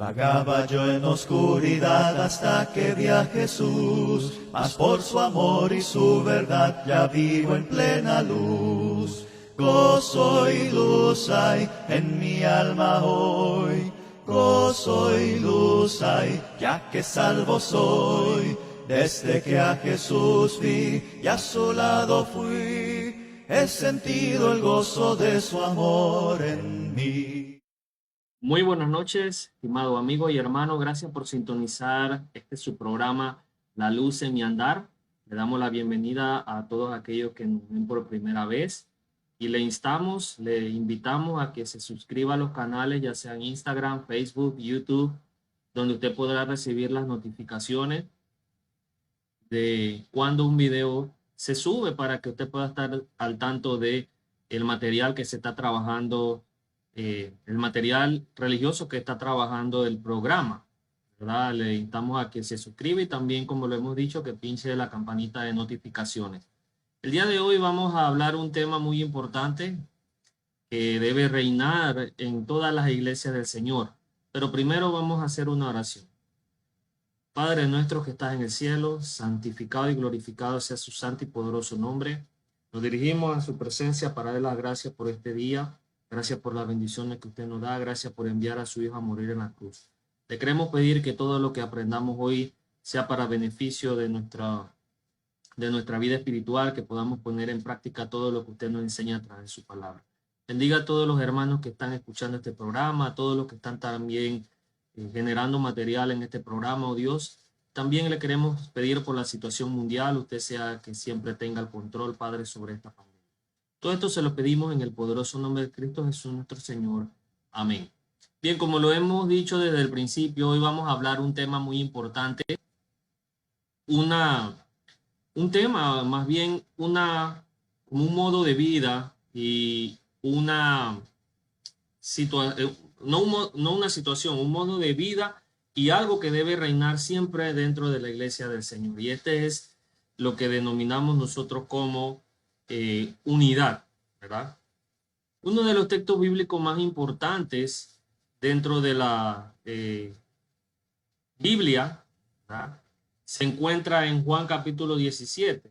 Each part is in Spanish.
Vagaba yo en oscuridad hasta que vi a Jesús, mas por su amor y su verdad ya vivo en plena luz. Gozo y luz hay en mi alma hoy, gozo y luz hay, ya que salvo soy. Desde que a Jesús vi y a su lado fui, he sentido el gozo de su amor en mí. Muy buenas noches, estimado amigo y hermano. Gracias por sintonizar su programa La Luz en mi Andar. Le damos la bienvenida a todos aquellos que nos ven por primera vez y le invitamos a que se suscriba a los canales, ya sea en Instagram, Facebook, YouTube, donde usted podrá recibir las notificaciones de cuando un video se sube para que usted pueda estar al tanto de el material que se está trabajando, el material religioso que está trabajando el programa, ¿verdad? Le invitamos a que se suscriba y también, como lo hemos dicho, que pinche la campanita de notificaciones. El día de hoy vamos a hablar un tema muy importante que debe reinar en todas las iglesias del Señor. Pero primero vamos a hacer una oración. Padre nuestro que estás en el cielo, santificado y glorificado sea su santo y poderoso nombre. Nos dirigimos a su presencia para dar las gracias por este día. Gracias por las bendiciones que usted nos da. Gracias por enviar a su Hijo a morir en la cruz. Le queremos pedir que todo lo que aprendamos hoy sea para beneficio de nuestra vida espiritual, que podamos poner en práctica todo lo que usted nos enseña a través de su palabra. Bendiga a todos los hermanos que están escuchando este programa, a todos los que están también generando material en este programa, oh Dios. También le queremos pedir por la situación mundial, usted sea que siempre tenga el control, Padre, sobre esta pandemia. Todo esto se lo pedimos en el poderoso nombre de Cristo Jesús, nuestro Señor. Amén. Bien, como lo hemos dicho desde el principio, hoy vamos a hablar un tema muy importante, un tema, más bien como un modo de vida y una situación, no una situación, un modo de vida y algo que debe reinar siempre dentro de la iglesia del Señor. Y este es lo que denominamos nosotros como unidad, ¿verdad? Uno de los textos bíblicos más importantes dentro de la Biblia, ¿verdad?, se encuentra en Juan capítulo 17,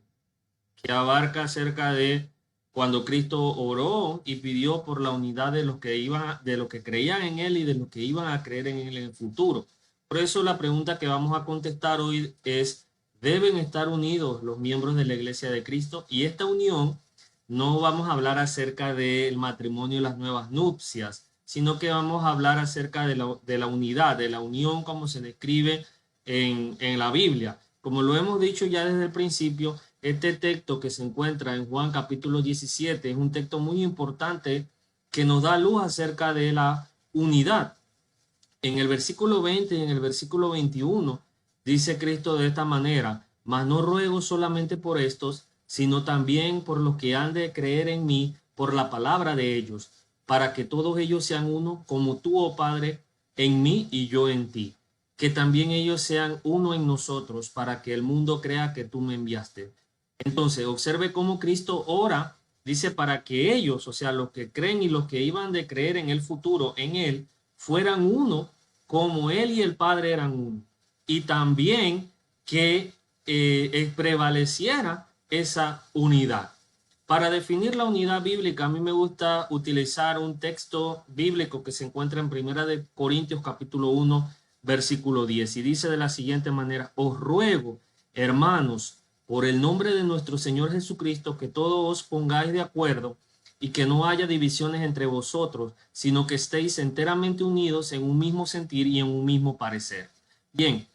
que abarca acerca de cuando Cristo oró y pidió por la unidad de los que creían en él y de los que iban a creer en él en el futuro. Por eso la pregunta que vamos a contestar hoy es: ¿deben estar unidos los miembros de la Iglesia de Cristo? Y esta unión, no vamos a hablar acerca del matrimonio y las nuevas nupcias, sino que vamos a hablar acerca de la unidad, de la unión como se describe en la Biblia. Como lo hemos dicho ya desde el principio, este texto que se encuentra en Juan capítulo 17 es un texto muy importante que nos da luz acerca de la unidad. En el versículo 20 y en el versículo 21 dice Cristo de esta manera: mas no ruego solamente por estos, sino también por los que han de creer en mí por la palabra de ellos, para que todos ellos sean uno, como tú, oh Padre, en mí y yo en ti. Que también ellos sean uno en nosotros, para que el mundo crea que tú me enviaste. Entonces, observe cómo Cristo ora, dice, para que ellos, o sea, los que creen y los que iban de creer en el futuro, en él, fueran uno, como él y el Padre eran uno. Y también que prevaleciera esa unidad. Para definir la unidad bíblica, a mí me gusta utilizar un texto bíblico que se encuentra en 1 Corintios capítulo 1, versículo 10, y dice de la siguiente manera: os ruego, hermanos, por el nombre de nuestro Señor Jesucristo, que todos os pongáis de acuerdo y que no haya divisiones entre vosotros, sino que estéis enteramente unidos en un mismo sentir y en un mismo parecer. Bien,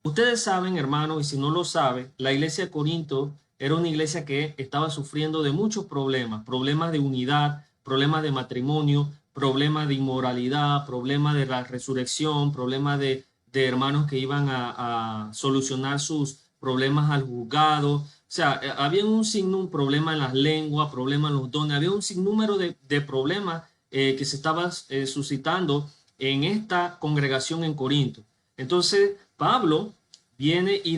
ustedes saben, hermanos, y si no lo saben, la iglesia de Corinto era una iglesia que estaba sufriendo de muchos problemas de unidad, problemas de matrimonio, problemas de inmoralidad, problemas de la resurrección, problemas de hermanos que iban a solucionar sus problemas al juzgado. O sea, había un sinnúmero de problemas en las lenguas, problemas en los dones, había un sinnúmero de problemas que se estaban suscitando en esta congregación en Corinto. Entonces, Pablo viene y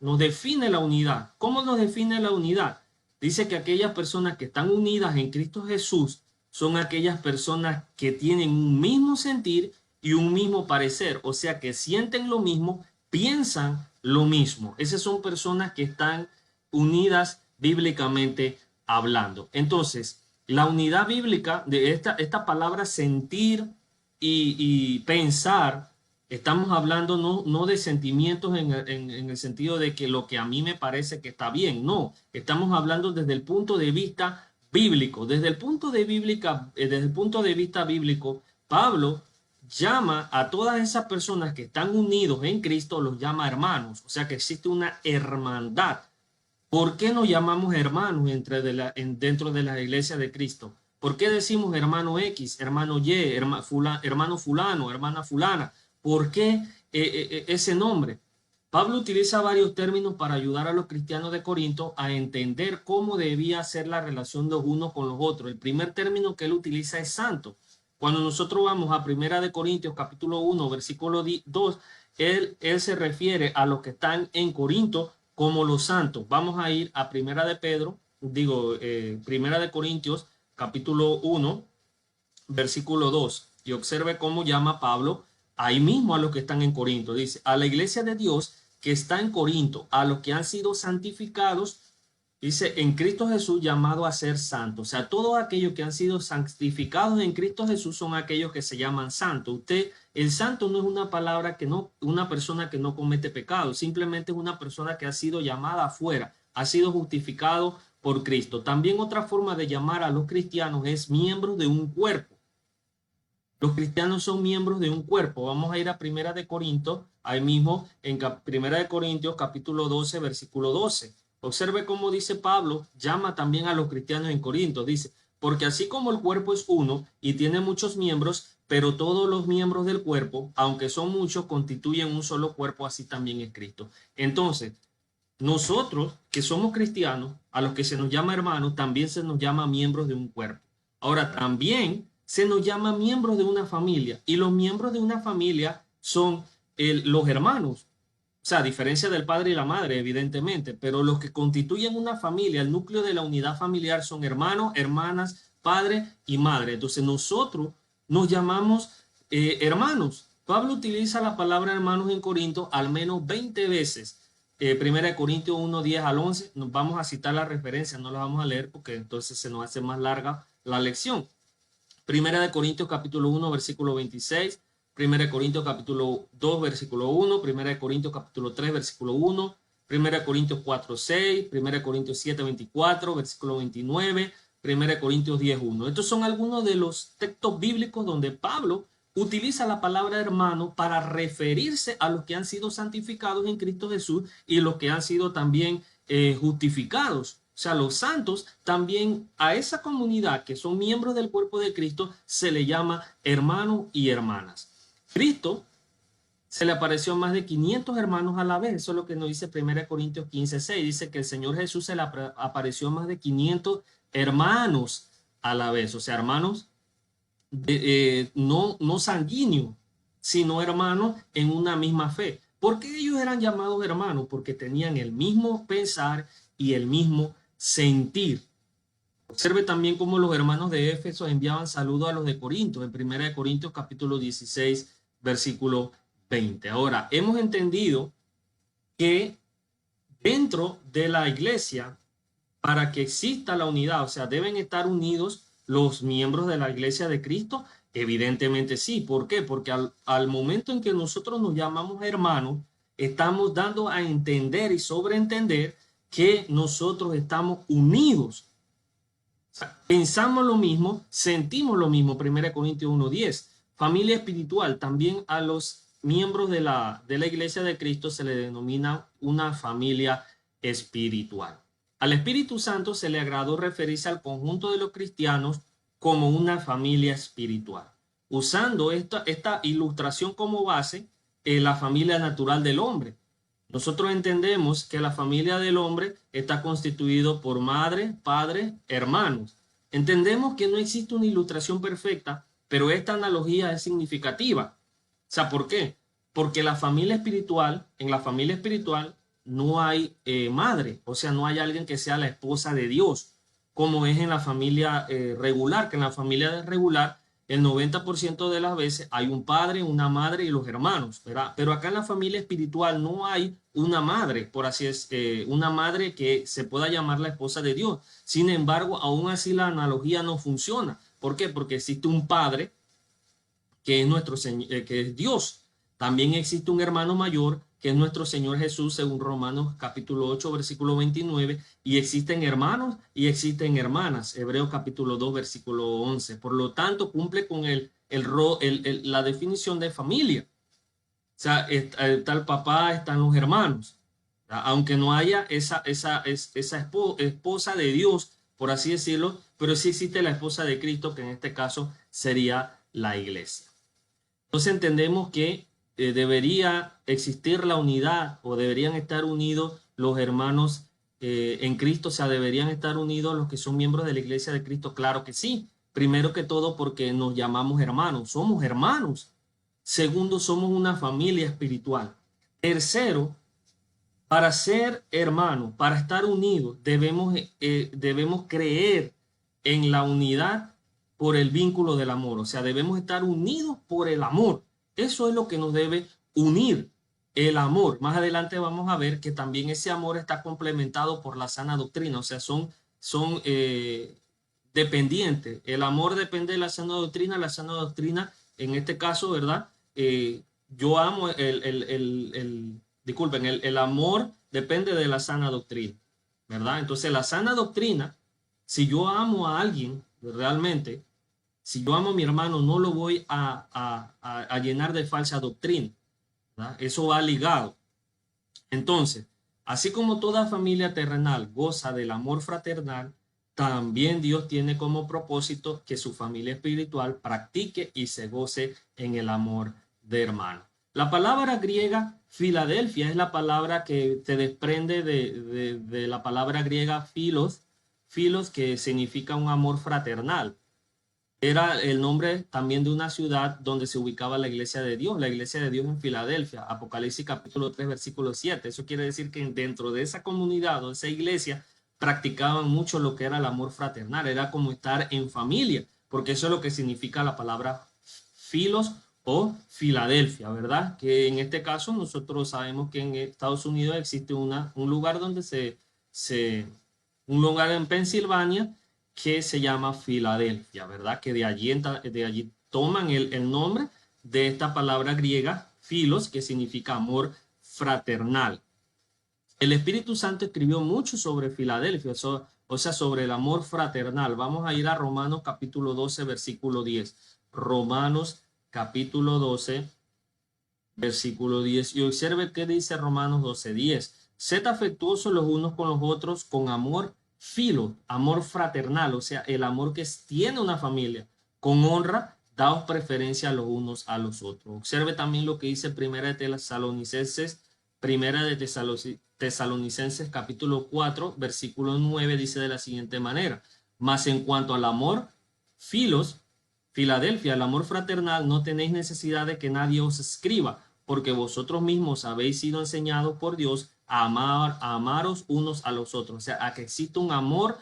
nos define la unidad. ¿Cómo nos define la unidad? Dice que aquellas personas que están unidas en Cristo Jesús son aquellas personas que tienen un mismo sentir y un mismo parecer, o sea que sienten lo mismo, piensan lo mismo. Esas son personas que están unidas bíblicamente hablando. Entonces, la unidad bíblica de esta palabra sentir y pensar, estamos hablando no de sentimientos en el sentido de que lo que a mí me parece que está bien, no, estamos hablando desde el punto de vista bíblico. Desde el punto de vista bíblico, Pablo llama a todas esas personas que están unidos en Cristo, los llama hermanos, o sea que existe una hermandad. ¿Por qué nos llamamos hermanos dentro de la iglesia de Cristo? ¿Por qué decimos hermano X, hermano Y, hermano fulano, hermana fulana? ¿Por qué ese nombre? Pablo utiliza varios términos para ayudar a los cristianos de Corinto a entender cómo debía ser la relación de los unos con los otros. El primer término que él utiliza es santo. Cuando nosotros vamos a Primera de Corintios, capítulo 1, versículo 2, él se refiere a los que están en Corinto como los santos. Vamos a ir a Primera de Corintios, capítulo 1, versículo 2, y observe cómo llama Pablo ahí mismo a los que están en Corinto. Dice, a la iglesia de Dios que está en Corinto, a los que han sido santificados, dice, en Cristo Jesús, llamado a ser santos. O sea, todos aquellos que han sido santificados en Cristo Jesús son aquellos que se llaman santos. El santo no es una palabra una persona que no comete pecado, simplemente es una persona que ha sido llamada afuera, ha sido justificado por Cristo. También otra forma de llamar a los cristianos es miembros de un cuerpo. Los cristianos son miembros de un cuerpo. Vamos a ir a Primera de Corintios, ahí mismo en Primera de Corintios, capítulo 12, versículo 12. Observe cómo dice Pablo, llama también a los cristianos en Corinto. Dice, porque así como el cuerpo es uno y tiene muchos miembros, pero todos los miembros del cuerpo, aunque son muchos, constituyen un solo cuerpo, así también es Cristo. Entonces, nosotros que somos cristianos, a los que se nos llama hermanos, también se nos llama miembros de un cuerpo. Ahora, también se nos llama miembros de una familia, y los miembros de una familia son los hermanos. O sea, a diferencia del padre y la madre, evidentemente, pero los que constituyen una familia, el núcleo de la unidad familiar son hermanos, hermanas, padre y madre. Entonces nosotros nos llamamos hermanos. Pablo utiliza la palabra hermanos en Corinto al menos 20 veces. Primera de Corintios 1, 10 al 11, nos vamos a citar la referencia, no la vamos a leer porque entonces se nos hace más larga la lección. Primera de Corintios capítulo 1, versículo 26, Primera de Corintios capítulo 2, versículo 1, Primera de Corintios capítulo 3, versículo 1, Primera de Corintios 4, 6, Primera de Corintios 7, 24, versículo 29, Primera de Corintios 10, 1. Estos son algunos de los textos bíblicos donde Pablo utiliza la palabra hermano para referirse a los que han sido santificados en Cristo Jesús y los que han sido también justificados. O sea, los santos también a esa comunidad que son miembros del cuerpo de Cristo se le llama hermanos y hermanas. Cristo se le apareció a más de 500 hermanos a la vez. Eso es lo que nos dice 1 Corintios 15, 6. Dice que el Señor Jesús se le apareció a más de 500 hermanos a la vez. O sea, hermanos no sanguíneos, sino hermanos en una misma fe. ¿Por qué ellos eran llamados hermanos? Porque tenían el mismo pensar y el mismo sentir. Observe también cómo los hermanos de Éfeso enviaban saludos a los de Corinto, en 1 Corintios capítulo 16, versículo 20. Ahora, hemos entendido que dentro de la iglesia, para que exista la unidad, o sea, deben estar unidos los miembros de la iglesia de Cristo. Evidentemente sí. ¿Por qué? Porque al momento en que nosotros nos llamamos hermanos, estamos dando a entender y sobreentender que nosotros estamos unidos. O sea, pensamos lo mismo, sentimos lo mismo. 1 Corintios 1:10. Familia espiritual. También a los miembros de la iglesia de Cristo se le denomina una familia espiritual. Al Espíritu Santo se le agradó referirse al conjunto de los cristianos como una familia espiritual. Usando esta ilustración como base, la familia natural del hombre. Nosotros entendemos que la familia del hombre está constituido por madre, padre, hermanos. Entendemos que no existe una ilustración perfecta, pero esta analogía es significativa. O sea, ¿por qué? Porque en la familia espiritual no hay madre, o sea, no hay alguien que sea la esposa de Dios, como es en la familia regular, que en la familia regular el 90% de las veces hay un padre, una madre y los hermanos, ¿verdad? Pero acá en la familia espiritual no hay una madre, por así es, una madre que se pueda llamar la esposa de Dios. Sin embargo, aún así la analogía no funciona. ¿Por qué? Porque existe un padre que es nuestro Señor, que es Dios. También existe un hermano mayor que es nuestro Señor Jesús, según Romanos capítulo 8, versículo 29, y existen hermanos y existen hermanas, Hebreos capítulo 2, versículo 11. Por lo tanto, cumple con la definición de familia. O sea, está el papá, están los hermanos. Aunque no haya esa esposa de Dios, por así decirlo, pero sí existe la esposa de Cristo, que en este caso sería la iglesia. Entonces entendemos que debería existir la unidad o deberían estar unidos los hermanos en Cristo, o sea, deberían estar unidos los que son miembros de la iglesia de Cristo. Claro que sí. Primero que todo porque nos llamamos hermanos, somos hermanos. Segundo, somos una familia espiritual. Tercero, para ser hermanos, para estar unidos, debemos creer en la unidad por el vínculo del amor. O sea, debemos estar unidos por el amor. Eso es lo que nos debe unir, el amor. Más adelante vamos a ver que también ese amor está complementado por la sana doctrina. O sea, son dependientes. El amor depende de la sana doctrina. La sana doctrina, en este caso, ¿verdad? Yo amo disculpen, el amor depende de la sana doctrina, ¿verdad? Entonces, la sana doctrina, si yo amo a alguien realmente, si yo amo a mi hermano, no lo voy a llenar de falsa doctrina, ¿verdad? Eso va ligado. Entonces, así como toda familia terrenal goza del amor fraternal, también Dios tiene como propósito que su familia espiritual practique y se goce en el amor de hermano. La palabra griega Filadelfia es la palabra que se desprende de la palabra griega filos, que significa un amor fraternal. Era el nombre también de una ciudad donde se ubicaba la iglesia de Dios en Filadelfia, Apocalipsis capítulo 3, versículo 7. Eso quiere decir que dentro de esa comunidad o esa iglesia practicaban mucho lo que era el amor fraternal, era como estar en familia, porque eso es lo que significa la palabra filos o Filadelfia, ¿verdad? Que en este caso nosotros sabemos que en Estados Unidos existe un lugar donde un lugar en Pensilvania que se llama Filadelfia, ¿verdad? Que de allí toman el nombre de esta palabra griega, filos, que significa amor fraternal. El Espíritu Santo escribió mucho sobre Filadelfia, o sea, sobre el amor fraternal. Vamos a ir a Romanos capítulo 12, versículo 10. Romanos capítulo 12, versículo 10. Y observe qué dice Romanos 12, 10. Sed afectuosos los unos con los otros con amor filo, amor fraternal, o sea, el amor que tiene una familia. Con honra, daos preferencia los unos a los otros. Observe también lo que dice Primera de Tesalonicenses capítulo 4, versículo 9, dice de la siguiente manera. Mas en cuanto al amor, Filadelfia, el amor fraternal, no tenéis necesidad de que nadie os escriba, porque vosotros mismos habéis sido enseñados por Dios a amaros unos a los otros. O sea, a que existe un amor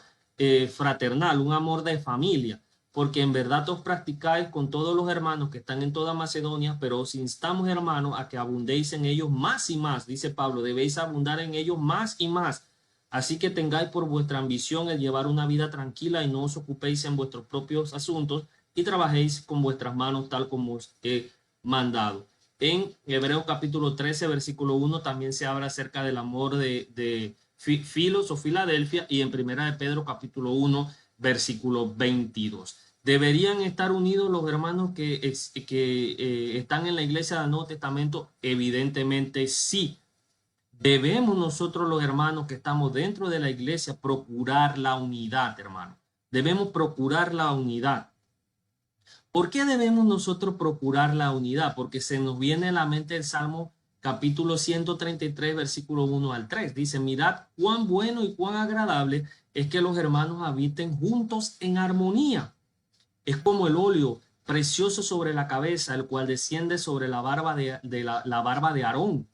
fraternal, un amor de familia, porque en verdad os practicáis con todos los hermanos que están en toda Macedonia, pero os instamos, hermanos, a que abundéis en ellos más y más, dice Pablo, debéis abundar en ellos más y más. Así que tengáis por vuestra ambición el llevar una vida tranquila y no os ocupéis en vuestros propios asuntos y trabajéis con vuestras manos tal como os he mandado. En Hebreos capítulo 13, versículo 1 también se habla acerca del amor de Filos o Filadelfia, y en Primera de Pedro capítulo 1, versículo 22. ¿Deberían estar unidos los hermanos que están en la iglesia del Nuevo Testamento? Evidentemente sí. Debemos nosotros los hermanos que estamos dentro de la iglesia procurar la unidad, hermano. Debemos procurar la unidad. ¿Por qué debemos nosotros procurar la unidad? Porque se nos viene a la mente el Salmo capítulo 133, versículo 1 al 3. Dice, mirad cuán bueno y cuán agradable es que los hermanos habiten juntos en armonía. Es como el óleo precioso sobre la cabeza, el cual desciende sobre la barba la barba de Aarón,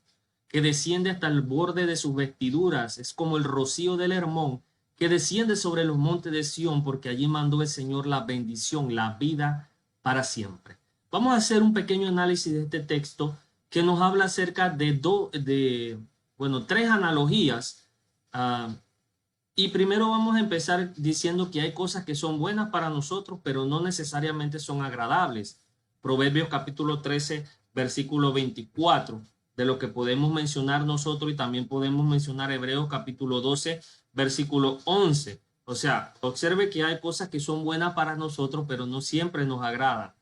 que desciende hasta el borde de sus vestiduras. Es como el rocío del Hermón, que desciende sobre los montes de Sión, porque allí mandó el Señor la bendición, la vida para siempre. Vamos a hacer un pequeño análisis de este texto que nos habla acerca de tres analogías. Y primero vamos a empezar diciendo que hay cosas que son buenas para nosotros, pero no necesariamente son agradables. Proverbios capítulo 13, versículo 24, de lo que podemos mencionar nosotros, y también podemos mencionar Hebreos capítulo 12, versículo 11. O sea, observe que hay cosas que son buenas para nosotros, pero no siempre nos agradan.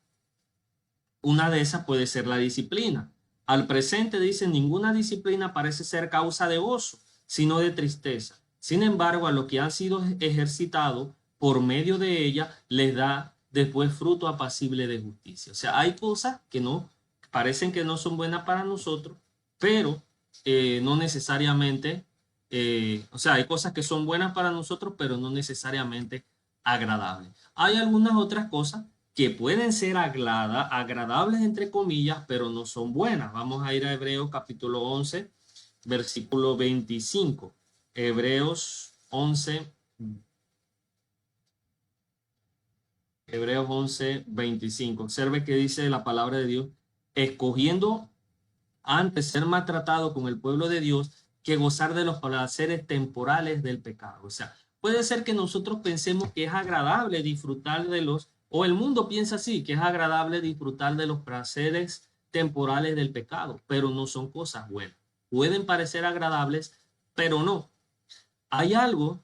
Una de esas puede ser la disciplina. Al presente dice, ninguna disciplina parece ser causa de gozo, sino de tristeza. Sin embargo, a los que han sido ejercitados por medio de ella, les da después fruto apacible de justicia. O sea, hay cosas que no parecen que no son buenas para nosotros, pero no necesariamente, hay cosas que son buenas para nosotros, pero no necesariamente agradables. Hay algunas otras cosas que pueden ser agradables entre comillas, pero no son buenas. Vamos a ir a Hebreos capítulo 11, versículo 25. Hebreos 11, 25. Observe que dice la palabra de Dios, escogiendo antes ser maltratado con el pueblo de Dios que gozar de los placeres temporales del pecado. O sea, puede ser que nosotros pensemos que es agradable disfrutar o el mundo piensa así, que es agradable disfrutar de los placeres temporales del pecado, pero no son cosas buenas. Pueden parecer agradables, pero no. Hay algo,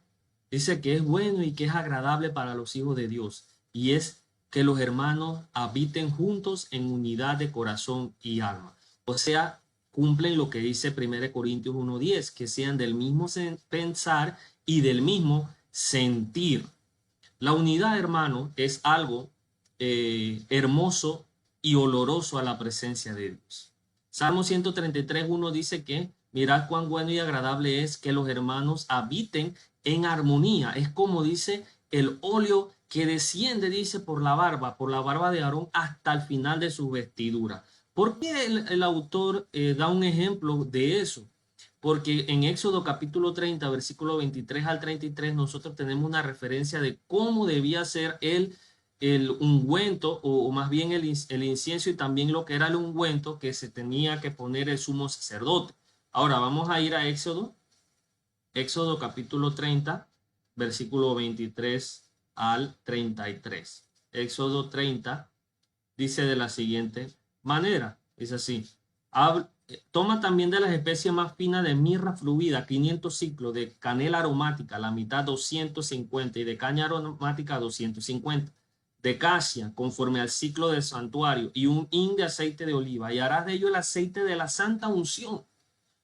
dice, que es bueno y que es agradable para los hijos de Dios, y es que los hermanos habiten juntos en unidad de corazón y alma. O sea, cumplen lo que dice 1 Corintios 1:10, que sean del mismo pensar y del mismo sentir. La unidad, hermano, es algo hermoso y oloroso a la presencia de Dios. Salmo 133:1 dice que mirad cuán bueno y agradable es que los hermanos habiten en armonía. Es como dice el óleo que desciende, dice, por la barba de Aarón hasta el final de su vestidura. ¿Por qué el autor da un ejemplo de eso? Porque en Éxodo capítulo 30, versículo 23 al 33, nosotros tenemos una referencia de cómo debía ser el ungüento, o más bien el incienso, y también lo que era el ungüento que se tenía que poner el sumo sacerdote. Ahora vamos a ir a Éxodo capítulo 30, versículo 23 al 33. Éxodo 30 dice de la siguiente manera, dice así, toma también de las especies más finas de mirra fluida 500 ciclos, de canela aromática la mitad 250, y de caña aromática 250, de casia conforme al ciclo del santuario, y un hin de aceite de oliva, y harás de ello el aceite de la santa unción.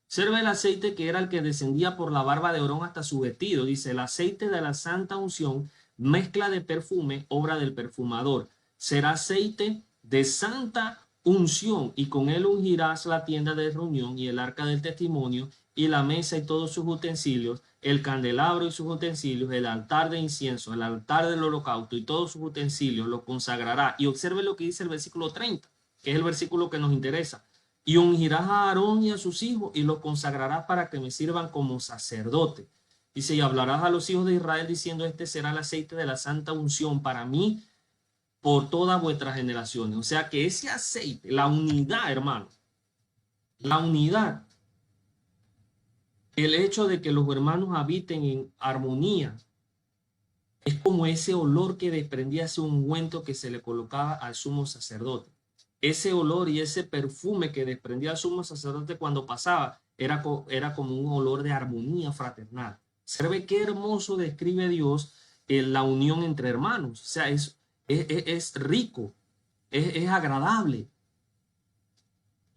Observa el aceite que era el que descendía por la barba de Aarón hasta su vestido. Dice, el aceite de la santa unción, mezcla de perfume, obra del perfumador. Será aceite de santa unción, y con él ungirás la tienda de reunión y el arca del testimonio y la mesa y todos sus utensilios, el candelabro y sus utensilios, el altar de incienso, el altar del holocausto y todos sus utensilios, lo consagrará. Y observe lo que dice el versículo 30, que es el versículo que nos interesa. Y ungirás a Aarón y a sus hijos y los consagrarás para que me sirvan como sacerdote. Dice, y hablarás a los hijos de Israel diciendo, este será el aceite de la santa unción para mí por todas vuestras generaciones. O sea que ese aceite, la unidad, hermano, la unidad, el hecho de que los hermanos habiten en armonía, es como ese olor que desprendía ese ungüento que se le colocaba al sumo sacerdote. Ese olor y ese perfume que desprendía el sumo sacerdote cuando pasaba era como un olor de armonía fraternal. ¿Sabe qué hermoso describe Dios la unión entre hermanos? O sea, es rico, es agradable.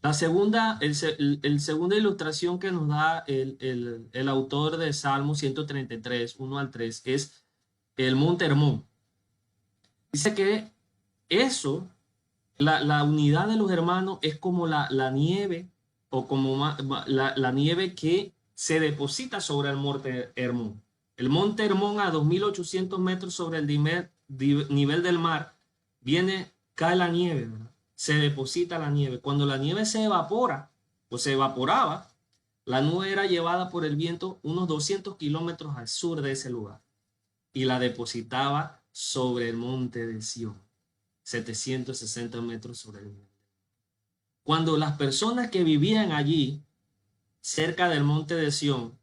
La segunda ilustración que nos da el autor de Salmo 133, 1 al 3, es el monte Hermón. Dice que eso, la unidad de los hermanos es como la nieve, o como la nieve que se deposita sobre el monte Hermón. El monte Hermón, a 2.800 metros sobre el nivel del mar, cae la nieve, ¿verdad? Se deposita la nieve. Cuando la nieve se evapora o se evaporaba, la nube era llevada por el viento unos 200 kilómetros al sur de ese lugar y la depositaba sobre el monte de Sión. 760 metros sobre el nivel. Cuando las personas que vivían allí, cerca del monte de Sión,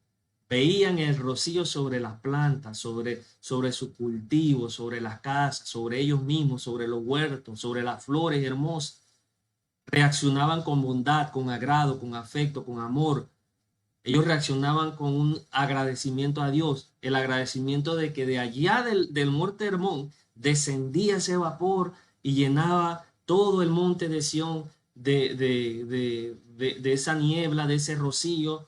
veían el rocío sobre las plantas, sobre su cultivo, sobre las casas, sobre ellos mismos, sobre los huertos, sobre las flores hermosas, reaccionaban con bondad, con agrado, con afecto, con amor. Ellos reaccionaban con un agradecimiento a Dios, el agradecimiento de que de allá del monte Hermón descendía ese vapor y llenaba todo el monte de Sión de esa niebla, de ese rocío,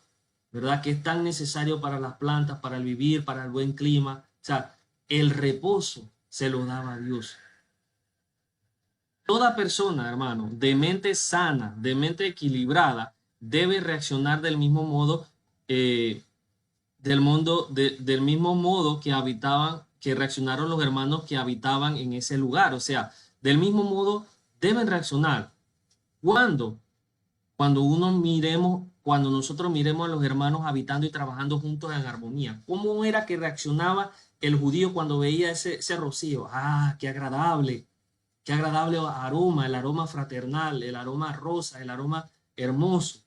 ¿verdad? Que es tan necesario para las plantas, para el vivir, para el buen clima. O sea, el reposo se lo daba a Dios. Toda persona, hermano, de mente sana, de mente equilibrada, debe reaccionar del mismo modo, eh, del mismo modo que habitaban, que reaccionaron los hermanos que habitaban en ese lugar. O sea, del mismo modo deben reaccionar. ¿Cuándo? Cuando nosotros miremos a los hermanos habitando y trabajando juntos en armonía. ¿Cómo era que reaccionaba el judío cuando veía ese rocío? Ah, qué agradable aroma, el aroma fraternal, el aroma rosa, el aroma hermoso.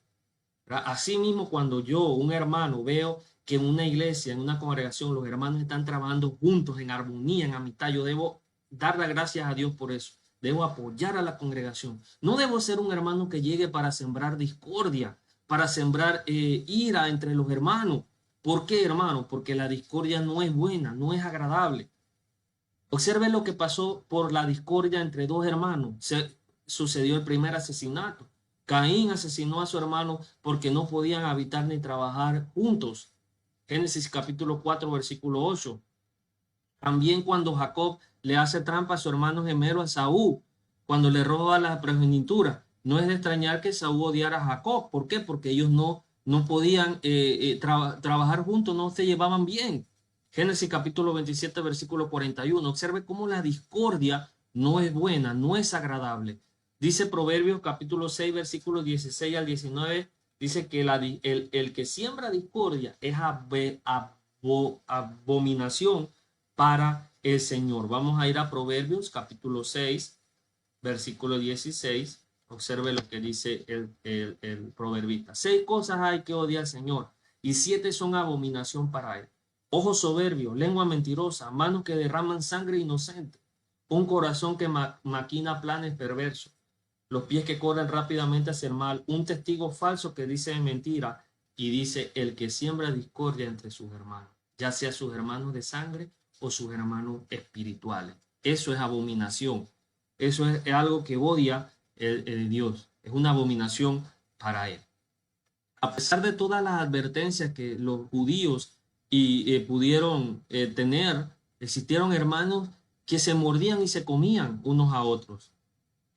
Asimismo, cuando yo, un hermano, veo que en una iglesia, en una congregación, los hermanos están trabajando juntos en armonía, en amistad, yo debo dar las gracias a Dios por eso. Debo apoyar a la congregación. No debo ser un hermano que llegue para sembrar discordia, para sembrar ira entre los hermanos. ¿Por qué, hermano? Porque la discordia no es buena, no es agradable. Observe lo que pasó por la discordia entre dos hermanos. Sucedió el primer asesinato. Caín asesinó a su hermano porque no podían habitar ni trabajar juntos. Génesis capítulo 4, versículo 8. También cuando Jacob le hace trampa a su hermano gemelo a Saúl, cuando le roba la primogenitura. No es de extrañar que Saúl odiara a Jacob. ¿Por qué? Porque ellos no podían trabajar juntos, no se llevaban bien. Génesis capítulo 27, versículo 41. Observe cómo la discordia no es buena, no es agradable. Dice Proverbios capítulo 6, versículos 16 al 19. Dice que el que siembra discordia es abominación para el Señor. Vamos a ir a Proverbios capítulo 6, versículo 16. Observe lo que dice el proverbista. 6 cosas hay que odiar al Señor y 7 son abominación para él. Ojos soberbios, lengua mentirosa, manos que derraman sangre inocente, un corazón que maquina planes perversos, los pies que corren rápidamente hacia el mal, un testigo falso que dice mentira y dice el que siembra discordia entre sus hermanos, ya sea sus hermanos de sangre o sus hermanos espirituales. Eso es abominación. Eso es algo que odia el Dios. Es una abominación para él. A pesar de todas las advertencias que los judíos pudieron tener, existieron hermanos que se mordían y se comían unos a otros.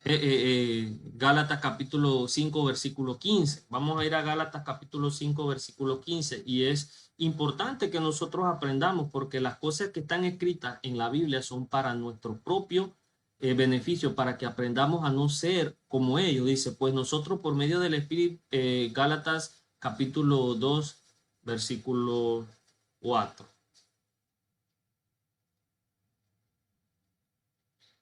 Gálatas capítulo 5 versículo 15. Vamos a ir a Gálatas capítulo 5 versículo 15 y es importante que nosotros aprendamos porque las cosas que están escritas en la Biblia son para nuestro propio beneficio, para que aprendamos a no ser como ellos. Dice, pues nosotros por medio del Espíritu, Gálatas capítulo 2 versículo 4.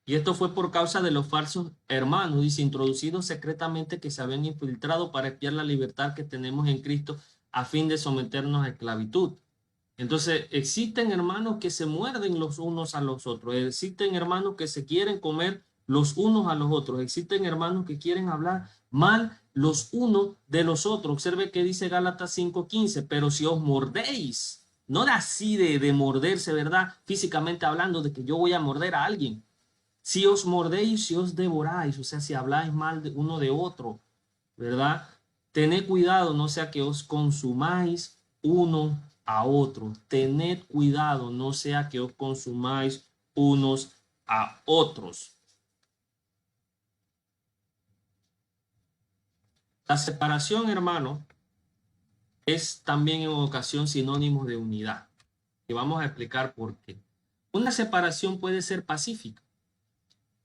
Y esto fue por causa de los falsos hermanos, dice, introducidos secretamente que se habían infiltrado para espiar la libertad que tenemos en Cristo a fin de someternos a esclavitud. Entonces, existen hermanos que se muerden los unos a los otros, existen hermanos que se quieren comer los unos a los otros, existen hermanos que quieren hablar mal los unos de los otros. Observe que dice Gálatas 5:15, pero si os mordéis, no así de morderse, ¿verdad? Físicamente hablando, de que yo voy a morder a alguien. Si os mordéis, si os devoráis, o sea, si habláis mal de uno de otro, ¿verdad? Tened cuidado, no sea que os consumáis uno a otro. Tened cuidado, no sea que os consumáis unos a otros. La separación, hermano, es también en ocasión sinónimo de unidad. Y vamos a explicar por qué. Una separación puede ser pacífica.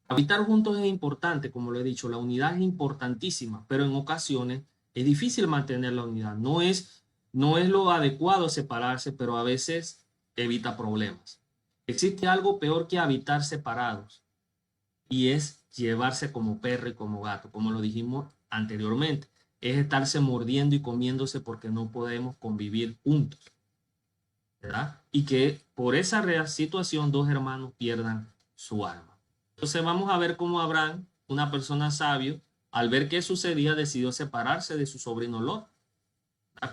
Habitar juntos es importante, como lo he dicho, la unidad es importantísima, pero en ocasiones es difícil mantener la unidad. No es lo adecuado separarse, pero a veces evita problemas. Existe algo peor que habitar separados. y es llevarse como perro y como gato, como lo dijimos anteriormente. Es estarse mordiendo y comiéndose porque no podemos convivir juntos, ¿verdad? Y que por esa real situación dos hermanos pierdan su alma. Entonces vamos a ver cómo Abraham, una persona sabio, al ver qué sucedía, decidió separarse de su sobrino Lot.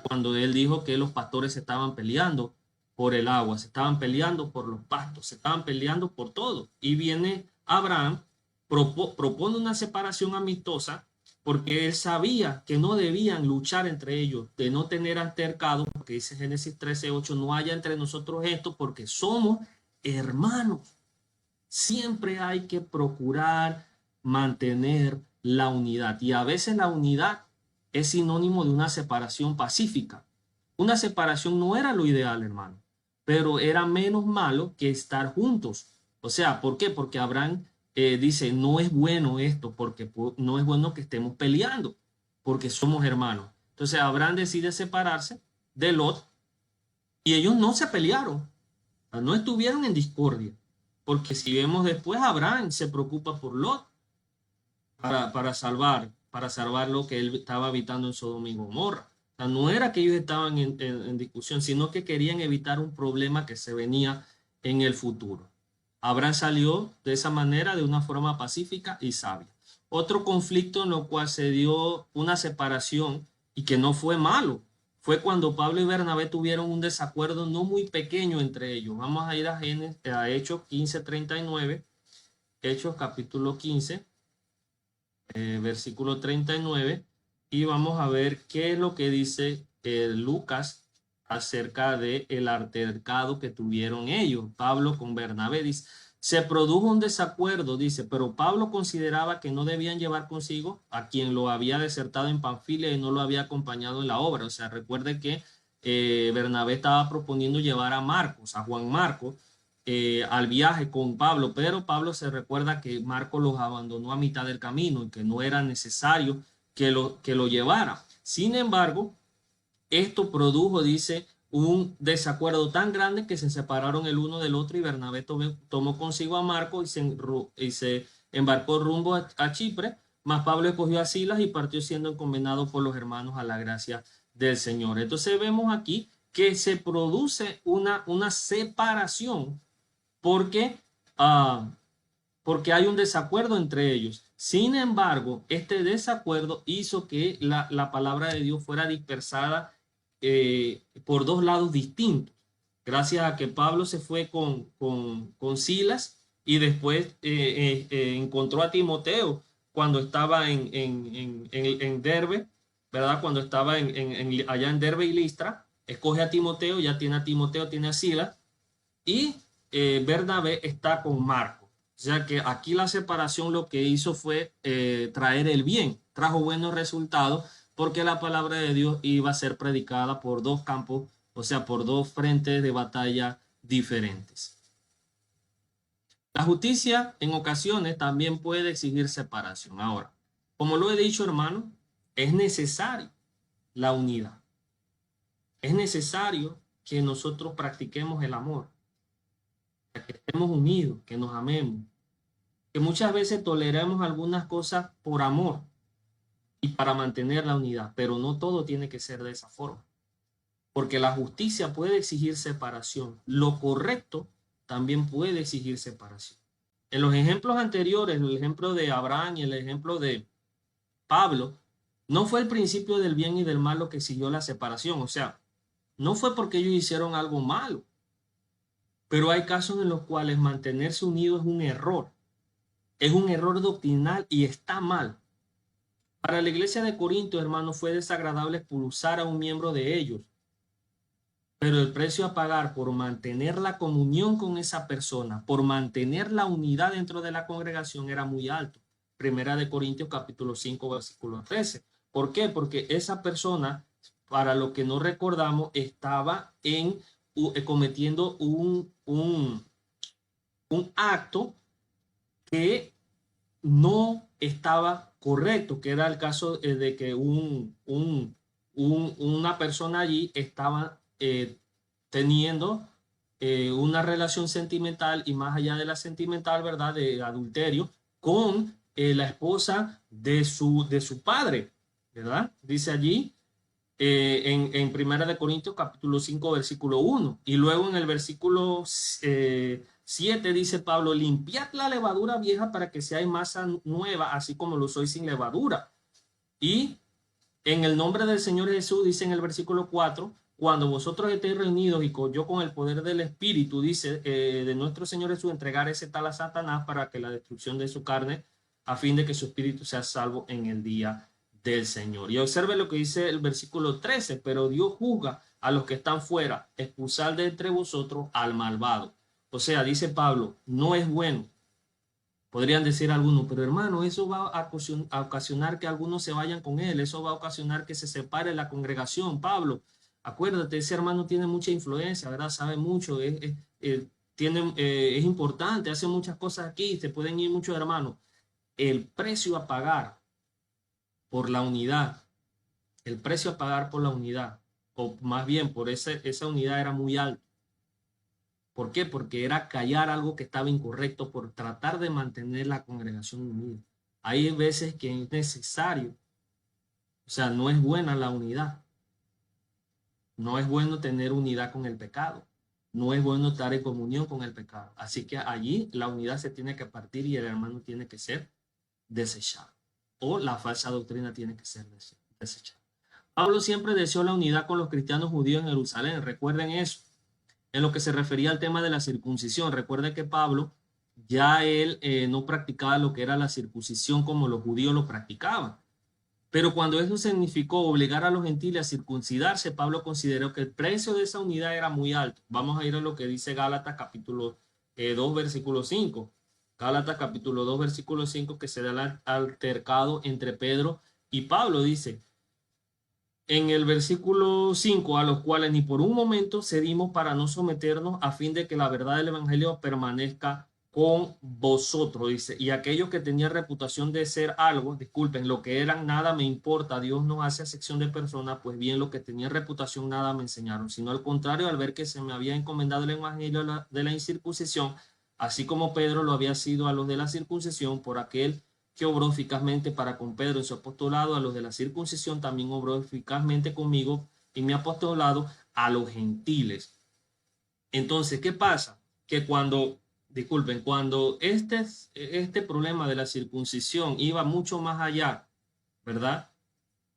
Cuando él dijo que los pastores se estaban peleando por el agua, se estaban peleando por los pastos, se estaban peleando por todo. Y viene Abraham, propone una separación amistosa porque él sabía que no debían luchar entre ellos, de no tener altercado, porque dice Génesis 13:8, no haya entre nosotros esto porque somos hermanos. Siempre hay que procurar mantener la unidad y a veces la unidad es sinónimo de una separación pacífica. Una separación no era lo ideal, hermano, pero era menos malo que estar juntos. O sea, ¿por qué? Porque Abraham dice, no es bueno esto, porque no es bueno que estemos peleando, porque somos hermanos. Entonces Abraham decide separarse de Lot y ellos no se pelearon, no estuvieron en discordia, porque si vemos después, Abraham se preocupa por Lot para salvar lo que él estaba habitando en Sodoma y Gomorra. O sea, no era que ellos estaban en discusión, sino que querían evitar un problema que se venía en el futuro. Abraham salió de esa manera, de una forma pacífica y sabia. Otro conflicto en lo cual se dio una separación y que no fue malo, fue cuando Pablo y Bernabé tuvieron un desacuerdo no muy pequeño entre ellos. Vamos a ir a Hechos 15:39, Hechos capítulo 15, versículo 39, y vamos a ver qué es lo que dice Lucas acerca de el altercado que tuvieron ellos, Pablo con Bernabé. Dice, se produjo un desacuerdo, dice, pero Pablo consideraba que no debían llevar consigo a quien lo había desertado en Panfilia y no lo había acompañado en la obra. O sea, recuerde que Bernabé estaba proponiendo llevar a Marcos, a Juan Marcos, al viaje con Pablo, pero Pablo se recuerda que Marcos los abandonó a mitad del camino y que no era necesario que lo llevara. Sin embargo, esto produjo, dice, un desacuerdo tan grande que se separaron el uno del otro y Bernabé tomó consigo a Marcos y se embarcó rumbo a Chipre, mas Pablo escogió a Silas y partió siendo encomendado por los hermanos a la gracia del Señor. Entonces vemos aquí que se produce una separación porque, uh, porque hay un desacuerdo entre ellos. Sin embargo, este desacuerdo hizo que la palabra de Dios fuera dispersada por dos lados distintos. Gracias a que Pablo se fue con Silas y después encontró a Timoteo cuando estaba en Derbe, ¿verdad? Cuando estaba allá en Derbe y Listra, escoge a Timoteo, ya tiene a Timoteo, tiene a Silas, y Bernabé está con Marco. O sea que aquí la separación lo que hizo fue traer el bien, trajo buenos resultados porque la palabra de Dios iba a ser predicada por dos campos, o sea, por dos frentes de batalla diferentes. La justicia en ocasiones también puede exigir separación. Ahora, como lo he dicho, hermano, es necesario la unidad. Es necesario que nosotros practiquemos el amor, que estemos unidos, que nos amemos, que muchas veces toleremos algunas cosas por amor y para mantener la unidad, pero no todo tiene que ser de esa forma, porque la justicia puede exigir separación, lo correcto también puede exigir separación. En los ejemplos anteriores, el ejemplo de Abraham y el ejemplo de Pablo, no fue el principio del bien y del mal lo que exigió la separación, o sea, no fue porque ellos hicieron algo malo, pero hay casos en los cuales mantenerse unidos es un error doctrinal y está mal. Para la iglesia de Corinto, hermano, fue desagradable expulsar a un miembro de ellos, pero el precio a pagar por mantener la comunión con esa persona, por mantener la unidad dentro de la congregación era muy alto. Primera de Corintios capítulo 5, versículo 13. ¿Por qué? Porque esa persona, para lo que no recordamos, estaba cometiendo un acto que no estaba correcto, que era el caso de que una persona allí estaba teniendo una relación sentimental y más allá de la sentimental, ¿verdad? De adulterio, con la esposa de su padre, ¿verdad? Dice allí en Primera de Corintios capítulo 5 versículo 1. Y luego en el versículo 7 dice Pablo, limpiad la levadura vieja para que seáis masa nueva, así como lo sois sin levadura. Y en el nombre del Señor Jesús, dice en el versículo 4, cuando vosotros estéis reunidos y yo con el poder del Espíritu, dice, de nuestro Señor Jesús, entregar ese tal a Satanás para que la destrucción de su carne, a fin de que su espíritu sea salvo en el día del Señor. Y observe lo que dice el versículo 13, pero Dios juzga a los que están fuera, expulsar de entre vosotros al malvado. O sea, dice Pablo, no es bueno. Podrían decir algunos, pero hermano, eso va a ocasionar que algunos se vayan con él, eso va a ocasionar que se separe la congregación. Pablo, acuérdate, ese hermano tiene mucha influencia, ¿verdad? Sabe mucho, es importante, hace muchas cosas aquí, se pueden ir muchos hermanos. El precio a pagar por la unidad, el precio a pagar por la unidad, o más bien por esa unidad era muy alto. ¿Por qué? Porque era callar algo que estaba incorrecto por tratar de mantener la congregación unida. Hay veces que es necesario, o sea, no es buena la unidad. No es bueno tener unidad con el pecado. No es bueno estar en comunión con el pecado. Así que allí la unidad se tiene que partir y el hermano tiene que ser desechado. O la falsa doctrina tiene que ser desechada. Pablo siempre deseó la unidad con los cristianos judíos en Jerusalén. Recuerden eso. En lo que se refería al tema de la circuncisión, recuerden que Pablo ya él no practicaba lo que era la circuncisión como los judíos lo practicaban. Pero cuando eso significó obligar a los gentiles a circuncidarse, Pablo consideró que el precio de esa unidad era muy alto. Vamos a ir a lo que dice Gálatas capítulo 2, versículo 5. Gálatas capítulo 2, versículo 5, que se da el altercado entre Pedro y Pablo. Dice, en el versículo 5, a los cuales ni por un momento cedimos para no someternos a fin de que la verdad del evangelio permanezca con vosotros, dice, y aquellos que tenían reputación de ser algo, disculpen, lo que eran nada me importa, Dios no hace acepción de personas, pues bien, lo que tenían reputación nada me enseñaron, sino al contrario, al ver que se me había encomendado el evangelio de la incircuncisión, así como Pedro lo había sido a los de la circuncisión, por aquel que obró eficazmente para con Pedro en su apostolado, a los de la circuncisión también obró eficazmente conmigo en mi apostolado a los gentiles. Entonces, ¿qué pasa? Que cuando este problema de la circuncisión iba mucho más allá, ¿verdad?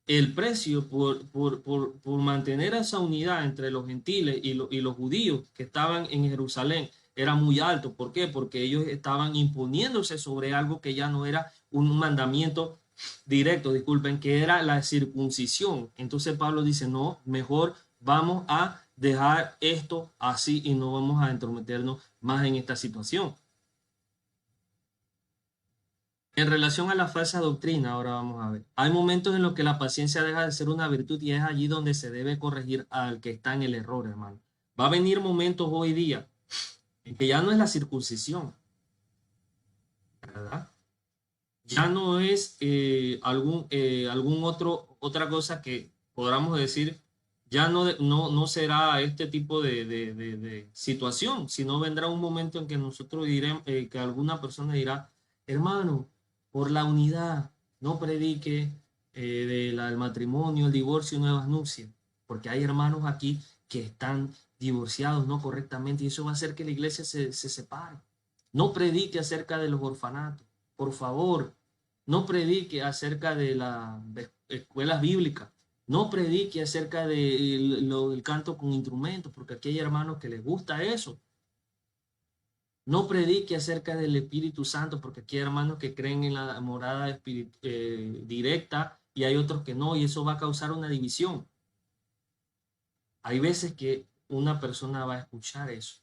El precio por mantener esa unidad entre los gentiles y los judíos que estaban en Jerusalén era muy alto. ¿Por qué? Porque ellos estaban imponiéndose sobre algo que ya no era un mandamiento directo, disculpen, que era la circuncisión. Entonces Pablo dice, no, mejor vamos a dejar esto así y no vamos a entrometernos más en esta situación. En relación a la falsa doctrina, ahora vamos a ver. Hay momentos en los que la paciencia deja de ser una virtud y es allí donde se debe corregir al que está en el error, hermano. Va a venir momentos hoy día en que ya no es la circuncisión, ¿verdad? Ya no es otra cosa que podamos decir, ya no será este tipo de situación, sino vendrá un momento en que nosotros diremos, que alguna persona dirá, hermano, por la unidad, no predique del matrimonio, el divorcio y nuevas nupcias, porque hay hermanos aquí que están divorciados no correctamente y eso va a hacer que la iglesia se separe. No predique acerca de los orfanatos, por favor, no predique acerca de las escuelas bíblicas, no predique acerca del canto con instrumentos, porque aquí hay hermanos que les gusta eso. No predique acerca del Espíritu Santo, porque aquí hay hermanos que creen en la morada directa y hay otros que no, y eso va a causar una división. Hay veces que una persona va a escuchar eso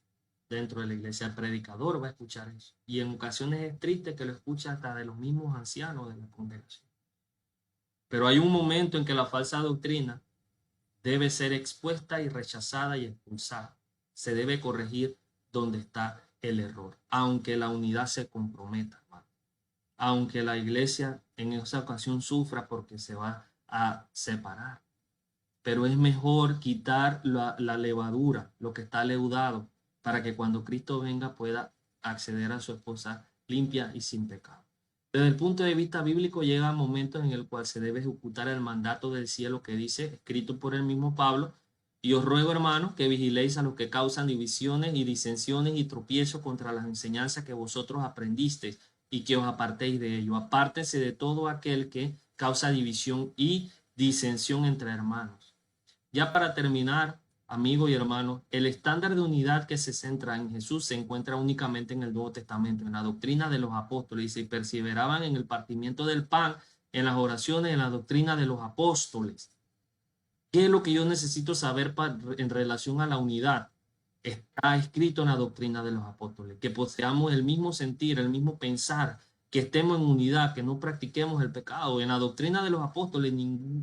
dentro de la iglesia, el predicador va a escuchar eso. Y en ocasiones es triste que lo escucha hasta de los mismos ancianos de la congregación. Pero hay un momento en que la falsa doctrina debe ser expuesta y rechazada y expulsada. Se debe corregir donde está el error, aunque la unidad se comprometa, hermano. Aunque la iglesia en esa ocasión sufra porque se va a separar. Pero es mejor quitar la levadura, lo que está leudado, para que cuando Cristo venga pueda acceder a su esposa limpia y sin pecado. Desde el punto de vista bíblico llega momentos en el cual se debe ejecutar el mandato del cielo que dice, escrito por el mismo Pablo, y os ruego, hermanos, que vigiléis a los que causan divisiones y disensiones y tropiezos contra las enseñanzas que vosotros aprendisteis y que os apartéis de ello. Apártense de todo aquel que causa división y disensión entre hermanos. Ya para terminar, amigos y hermanos, el estándar de unidad que se centra en Jesús se encuentra únicamente en el Nuevo Testamento, en la doctrina de los apóstoles, y perseveraban en el partimiento del pan, en las oraciones, en la doctrina de los apóstoles. ¿Qué es lo que yo necesito saber en relación a la unidad? Está escrito en la doctrina de los apóstoles, que poseamos el mismo sentir, el mismo pensar, que estemos en unidad, que no practiquemos el pecado. En la doctrina de los apóstoles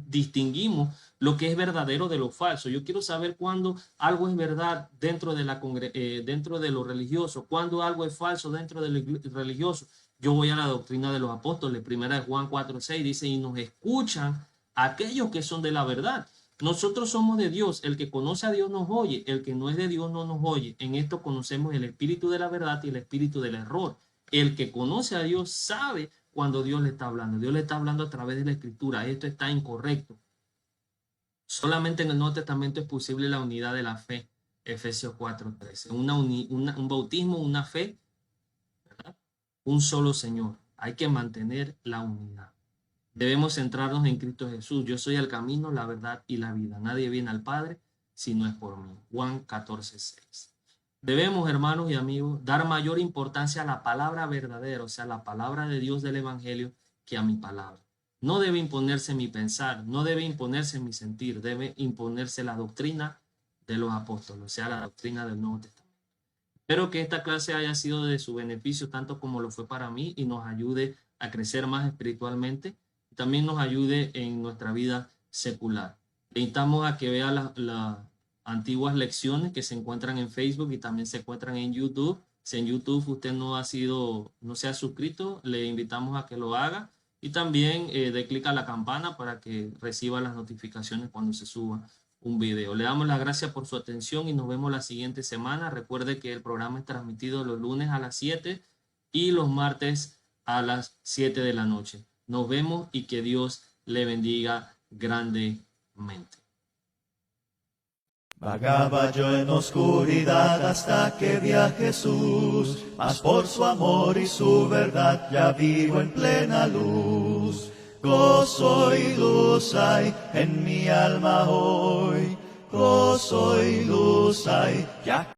distinguimos lo que es verdadero de lo falso. Yo quiero saber cuándo algo es verdad dentro de lo religioso, cuándo algo es falso dentro de lo religioso. Yo voy a la doctrina de los apóstoles. Primera de Juan 4:6 dice, y nos escuchan aquellos que son de la verdad. Nosotros somos de Dios, el que conoce a Dios nos oye, el que no es de Dios no nos oye. En esto conocemos el espíritu de la verdad y el espíritu del error. El que conoce a Dios sabe cuando Dios le está hablando. Dios le está hablando a través de la escritura. Esto está incorrecto. Solamente en el Nuevo Testamento es posible la unidad de la fe. Efesios 4:13. Un bautismo, una fe, ¿verdad? Un solo Señor. Hay que mantener la unidad. Debemos centrarnos en Cristo Jesús. Yo soy el camino, la verdad y la vida. Nadie viene al Padre si no es por mí. Juan 14:6. Debemos, hermanos y amigos, dar mayor importancia a la palabra verdadera, o sea, la palabra de Dios del Evangelio, que a mi palabra. No debe imponerse mi pensar, no debe imponerse mi sentir, debe imponerse la doctrina de los apóstoles, o sea, la doctrina del Nuevo Testamento. Espero que esta clase haya sido de su beneficio tanto como lo fue para mí y nos ayude a crecer más espiritualmente. También nos ayude en nuestra vida secular. Le invitamos a que vea las antiguas lecciones que se encuentran en Facebook y también se encuentran en YouTube. Si en YouTube usted no se ha suscrito, le invitamos a que lo haga y también dé clic a la campana para que reciba las notificaciones cuando se suba un video. Le damos las gracias por su atención y nos vemos la siguiente semana. Recuerde que el programa es transmitido los lunes a las 7 y los martes a las 7 de la noche. Nos vemos y que Dios le bendiga grandemente. Vagaba yo en oscuridad hasta que vi a Jesús, mas por su amor y su verdad ya vivo en plena luz. Gozo y luz hay en mi alma hoy, gozo y luz hay ya